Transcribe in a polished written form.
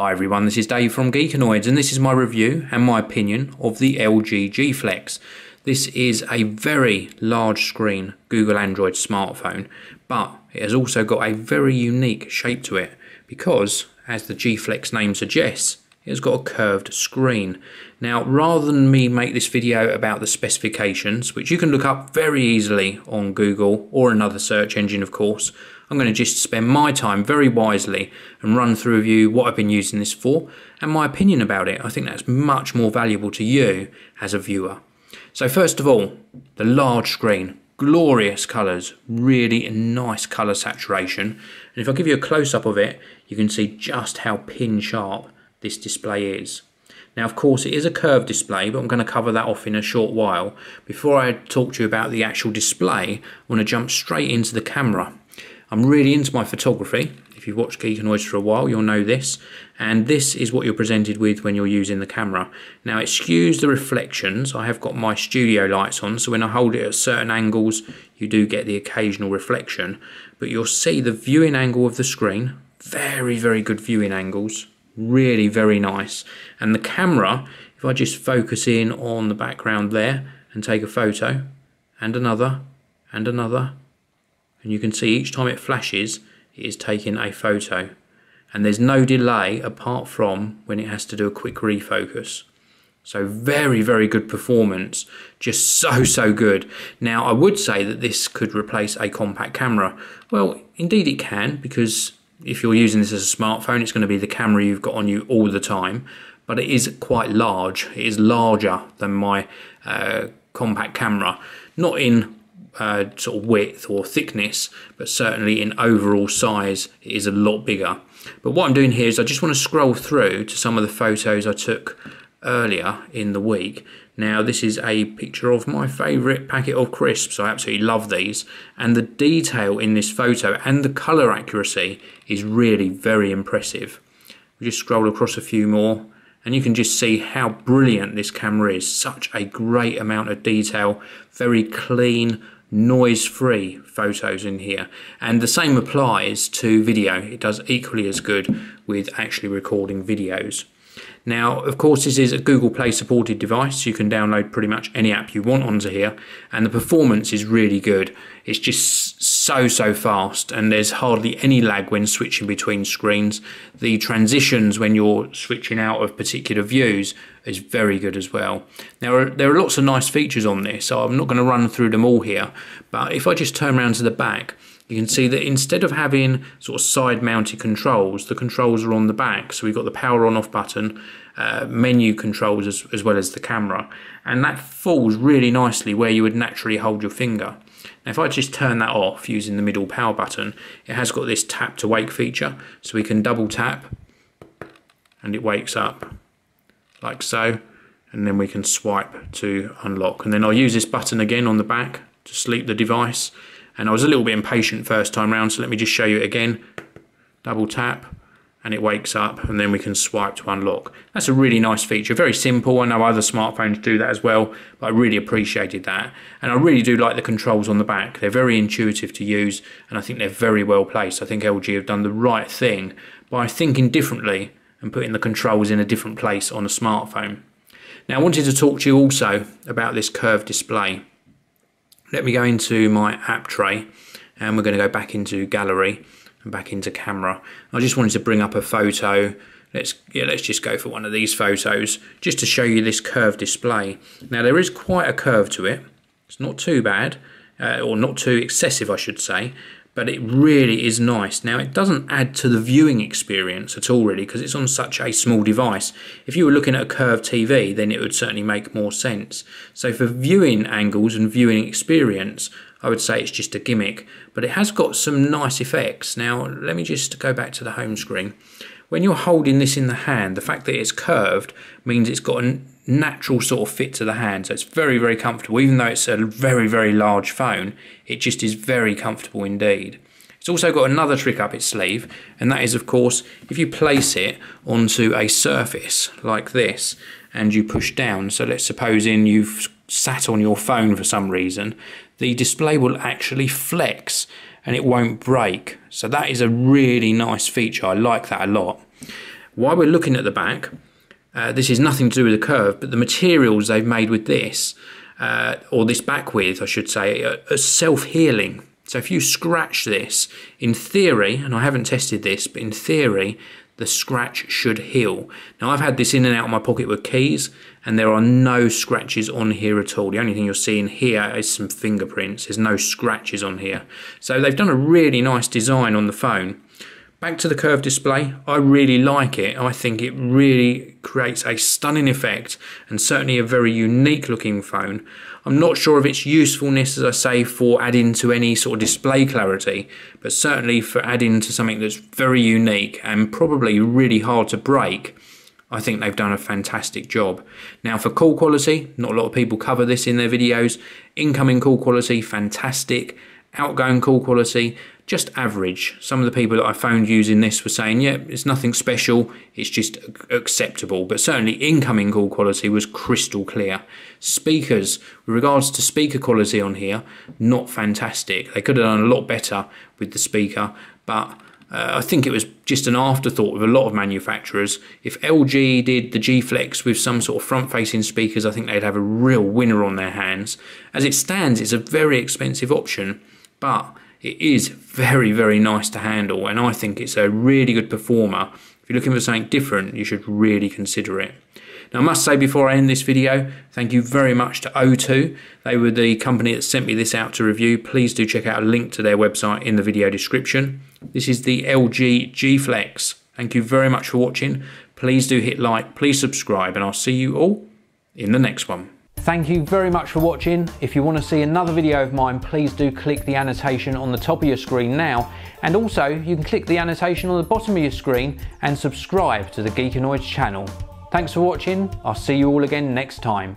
Hi everyone, this is Dave from Geekanoids and this is my review and my opinion of the LG G Flex. This is a very large screen Google Android smartphone, but it has also got a very unique shape to it because, as the G Flex name suggests, it has got a curved screen. Now, rather than me make this video about the specifications, which you can look up very easily on Google or another search engine of course, I'm going to just spend my time very wisely and run through with you what I've been using this for and my opinion about it. I think that's much more valuable to you as a viewer. So first of all, the large screen, glorious colours, really nice colour saturation. And if I give you a close-up of it, you can see just how pin sharp this display is. Now of course it is a curved display, but I'm going to cover that off in a short while. Before I talk to you about the actual display, I want to jump straight into the camera. I'm really into my photography. If you've watched Geekanoids for a while, you'll know this. And this is what you're presented with when you're using the camera. Now it skews the reflections. I have got my studio lights on, so when I hold it at certain angles, you do get the occasional reflection. But you'll see the viewing angle of the screen. Very, very good viewing angles. Really very nice. And the camera, if I just focus in on the background there and take a photo, and another, and another, and you can see each time it flashes, it is taking a photo. And there's no delay apart from when it has to do a quick refocus. So very, very good performance. Just so good. Now I would say that this could replace a compact camera. Well, indeed it can, because if you're using this as a smartphone, it's going to be the camera you've got on you all the time. But it is quite large. It is larger than my compact camera. Not in sort of width or thickness, but certainly in overall size it is a lot bigger. But what I'm doing here is I just want to scroll through to some of the photos I took earlier in the week. Now this is a picture of my favourite packet of crisps. I absolutely love these, and the detail in this photo and the colour accuracy is really very impressive. We just scroll across a few more and you can just see how brilliant this camera is. Such a great amount of detail, very clean, noise-free photos in here, and the same applies to video. It does equally as good with actually recording videos. Now of course this is a Google Play supported device. You can download pretty much any app you want onto here, and the performance is really good. It's just so fast, and there's hardly any lag when switching between screens. The transitions when you're switching out of particular views is very good as well. Now there are lots of nice features on this, so I'm not going to run through them all here, but if I just turn around to the back, you can see that instead of having sort of side mounted controls, the controls are on the back. So we've got the power on off button, menu controls as well as the camera, and that falls really nicely where you would naturally hold your finger. Now if I just turn that off using the middle power button, it has got this tap to wake feature, so we can double tap and it wakes up like so, and then we can swipe to unlock. And then I'll use this button again on the back to sleep the device. And I was a little bit impatient first time round, so let me just show you it again. Double tap and it wakes up, and then we can swipe to unlock. That's a really nice feature, very simple. I know other smartphones do that as well, but I really appreciated that. And I really do like the controls on the back. They're very intuitive to use, and I think they're very well placed. I think LG have done the right thing by thinking differently and putting the controls in a different place on a smartphone. Now I wanted to talk to you also about this curved display. Let me go into my app tray, and we're going to go back into gallery and back into camera. I just wanted to bring up a photo. Let's just go for one of these photos just to show you this curved display. Now there is quite a curve to it. It's not too bad, or not too excessive I should say, but it really is nice. Now it doesn't add to the viewing experience at all really, because it's on such a small device. If you were looking at a curved TV, then it would certainly make more sense. So for viewing angles and viewing experience, I would say it's just a gimmick, but it has got some nice effects. Now let me just go back to the home screen. When you're holding this in the hand, the fact that it's curved means it's got a natural sort of fit to the hand, so it's very comfortable. Even though it's a very large phone, it just is very comfortable indeed. It's also got another trick up its sleeve, and that is of course if you place it onto a surface like this and you push down. So let's suppose you've sat on your phone for some reason, the display will actually flex and it won't break. So that is a really nice feature. I like that a lot. While we're looking at the back, this is nothing to do with the curve, but the materials they've made with this, or this back width, I should say, are self-healing. So if you scratch this, in theory, and I haven't tested this, but in theory, the scratch should heal. Now I've had this in and out of my pocket with keys, and there are no scratches on here at all. The only thing you're seeing here is some fingerprints. There's no scratches on here. So they've done a really nice design on the phone. Back to the curved display, I really like it. I think it really creates a stunning effect and certainly a very unique looking phone. I'm not sure of its usefulness, as I say, for adding to any sort of display clarity, but certainly for adding to something that's very unique and probably really hard to break. I think they've done a fantastic job. Now for call quality, not a lot of people cover this in their videos. Incoming call quality, fantastic. Outgoing call quality, just average. Some of the people that I phoned using this were saying, yeah, it's nothing special, it's just acceptable. But certainly incoming call quality was crystal clear. Speakers, with regards to speaker quality on here, not fantastic. They could have done a lot better with the speaker, but I think it was just an afterthought with a lot of manufacturers. If LG did the G Flex with some sort of front-facing speakers, I think they'd have a real winner on their hands. As it stands, it's a very expensive option, but it is very, very nice to handle, and I think it's a really good performer. If you're looking for something different, you should really consider it. Now I must say before I end this video, thank you very much to O2. They were the company that sent me this out to review. Please do check out a link to their website in the video description. This is the LG G Flex. Thank you very much for watching. Please do hit like, please subscribe, and I'll see you all in the next one. Thank you very much for watching. If you want to see another video of mine, please do click the annotation on the top of your screen now. And also, you can click the annotation on the bottom of your screen and subscribe to the Geekanoids channel. Thanks for watching. I'll see you all again next time.